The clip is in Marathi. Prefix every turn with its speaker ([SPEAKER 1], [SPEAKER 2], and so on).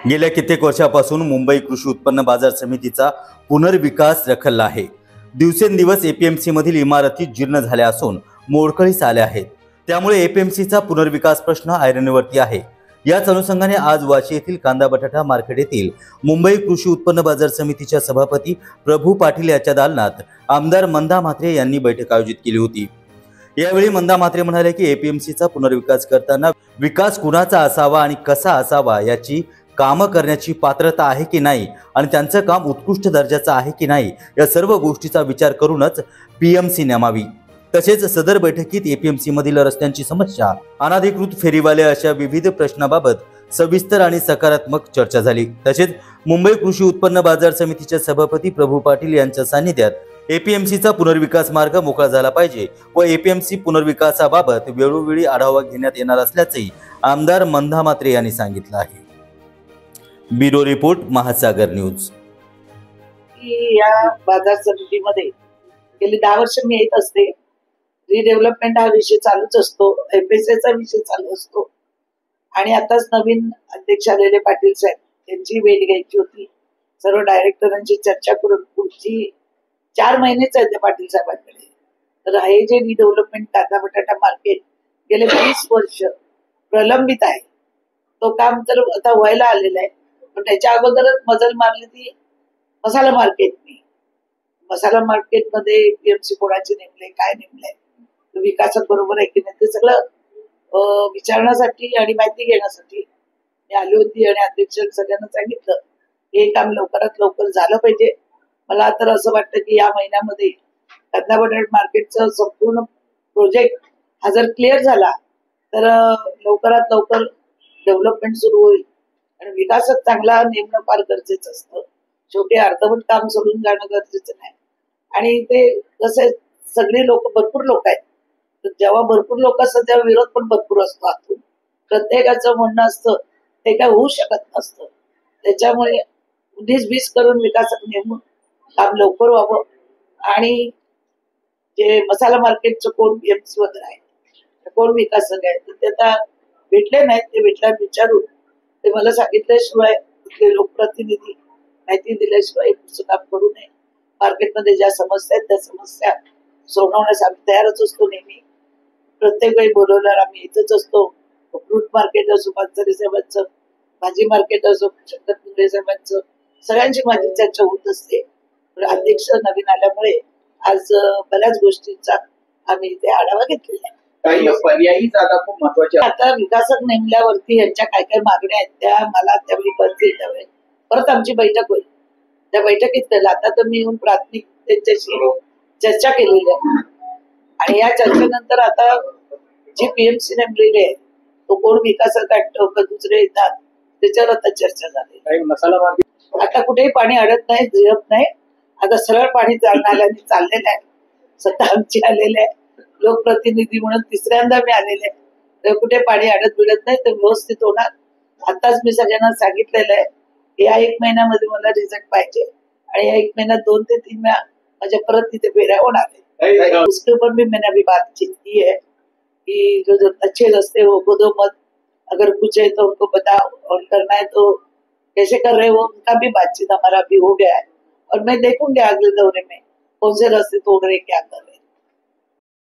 [SPEAKER 1] गेल्या कित्येक वर्षापासून मुंबई कृषी उत्पन्न बाजार समितीचा पुनर्विकास रखडला आहे। दिवसेंदिवस एपीएमसी मधील इमारती जीर्ण झाल्या असून मोडकळीस आल्या आहेत। त्यामुळे एपीएमसीचा पुनर्विकास प्रश्न ऐरणीवरती आहे। याच अनुषंगाने आज वाशी येथील कांदा बटाटा मार्केट येथील मुंबई कृषी उत्पन्न बाजार समितीच्या सभापती प्रभू पाटील यांच्या दालनात आमदार मंदा म्हात्रे यांनी बैठक आयोजित केली होती। यावेळी मंदा म्हात्रे म्हणाले की एपीएमसीचा पुनर्विकास करताना विकास कुणाचा असावा आणि कसा असावा याची काम करण्याची पात्रता आहे की नाही आणि त्यांचं काम उत्कृष्ट दर्जाचं आहे की नाही या सर्व गोष्टीचा विचार करूनच पीएमसी नेमावी। तसेच सदर बैठकीत एपीएमसी मधील रस्त्यांची समस्या, अनाधिकृत फेरीवाले अशा विविध प्रश्नाबाबत सविस्तर आणि सकारात्मक चर्चा झाली। तसेच मुंबई कृषी उत्पन्न बाजार समितीचे सभापती प्रभू पाटील यांच्या सानिध्यात एपीएमसीचा पुनर्विकास मार्ग मोकळा झाला पाहिजे व एपीएमसी पुनर्विकासाबाबत वेळोवेळी आढावा घेण्यात येणार असल्याचे आमदार मंदा म्हात्रे यांनी सांगितलं आहे। ब्युरो रिपोर्ट, महासागर न्यूज।
[SPEAKER 2] या बाजार समितीमध्ये गेली 10 वर्ष मी येत असते। रिडेव्हलपमेंट हा विषय चालूच असतो, एफएसएचा विषय चालू असतो आणि आताच नवीन अध्यक्ष आलेले पाटील साहेब यांची भेट घ्यायची होती। सर्व डायरेक्टरांची चर्चा करून पुढची 4 महिनेच आहेत पाटील साहेबांकडे। तर हे जे रिडेव्हलपमेंट कांदा बटाटा मार्केट गेले 20 वर्ष प्रलंबित आहे, तो काम तर आता व्हायला आलेला आहे। पण त्याच्या अगोदरच मजल मारली ती मसाला मार्केटने। मसाला मार्केटमध्ये पीएमसी कोणाचे नेमले, काय नेमले, विकासाबरोबर आहे की नाही ते सगळं विचारण्यासाठी आणि माहिती घेण्यासाठी मी आली होती आणि अध्यक्ष सगळ्यांना सांगितलं हे काम लवकरात लवकर झालं पाहिजे। मला तर असं वाटतं की या महिन्यामध्ये कांदा बटाटा मार्केटचा संपूर्ण प्रोजेक्ट हा जर क्लिअर झाला तर लवकरात लवकर डेव्हलपमेंट सुरू होईल आणि विकासात चांगला नेमणं फार गरजेचं असतं। शेवटी अर्धवट काम सोडून जाणं गरजेचं नाही आणि ते कसं सगळे लोक, भरपूर लोक आहेत, तर जेव्हा भरपूर लोक असतात तेव्हा विरोध पण भरपूर असतो। आतून प्रत्येकाचं म्हणणं असतं ते काय होऊ शकत नसतं। त्याच्यामुळे 19-20 करून विकासात नेमून काम लवकर व्हावं आणि जे मसाला मार्केटचं कोण पीएमसी वगैरे आहे, कोण विकासक आहे, ते आता भेटले नाहीत, ते भेटल्यावर विचारून ते मला सांगितल्याशिवाय तिथले लोकप्रतिनिधी माहिती दिल्याशिवाय पुढचं काम करू नये। मार्केटमध्ये ज्या समस्या आहेत त्या समस्या सोडवण्यास आम्ही तयारच असतो। नेहमी प्रत्येक वेळी बोलवल्यावर आम्ही इथंच असतो। फ्रूट मार्केट असो, पानसरे साहेबांचं, भाजी मार्केट असो, शंकर पिंगळे साहेबांचं, सगळ्यांची माझी चर्चा होत असते। अध्यक्ष नवीन आल्यामुळे आज बऱ्याच गोष्टींचा आम्ही इथे आढावा घेतलेला आहे।
[SPEAKER 3] काही पर्यायी जागा खूप महत्वाच्या।
[SPEAKER 2] आता विकासक नेमल्यावरती यांच्या काय काय मागण्या आहेत त्या मला त्यावेळी कळतील, त्यावेळी परत आमची बैठक होईल। त्या बैठकीत केलं आता तर मी येऊन प्राथमिक त्यांच्याशी चर्चा केलेली आहे आणि या चर्चेनंतर आता जी पीएमसी नेमलेली आहे तो कोण विकासक काढतो का दुसरे येतात त्याच्यावर आता चर्चा झाली।
[SPEAKER 3] मसाला मार्केट
[SPEAKER 2] आता कुठेही पाणी अडत नाही, झिरत नाही, आता सरळ पाणी नाल्याने चाललेलं आहे। स्वतः आमची आलेले आहे लोकप्रतिनिधी म्हणून, तिसऱ्यांदा मी आलेले आहे, तर कुठे पाणी अडत बिडत नाही, तर व्यवस्थित होणार। आताच मी सगळ्यांना सांगितलेलं आहे या 1 महिन्यामध्ये मला रिझल्ट पाहिजे आणि या 1 महिन्यात 2 ते 3 वेळा माझ्या परत तिथे फेऱ्या होणार है। उसके ऊपर भी मैंने अभी बातचीत की है कि जो अच्छे रास्ते हो खुदो मत, अगर कुछ है तो उनको बताओ और करना है तो कैसे कर रहे हो, उनका भी बातचीत हमारा अभी हो गया है और मैं देखूंगी अगले दौरे में कौन से रास्ते तोड़ रहे क्या कर रहे।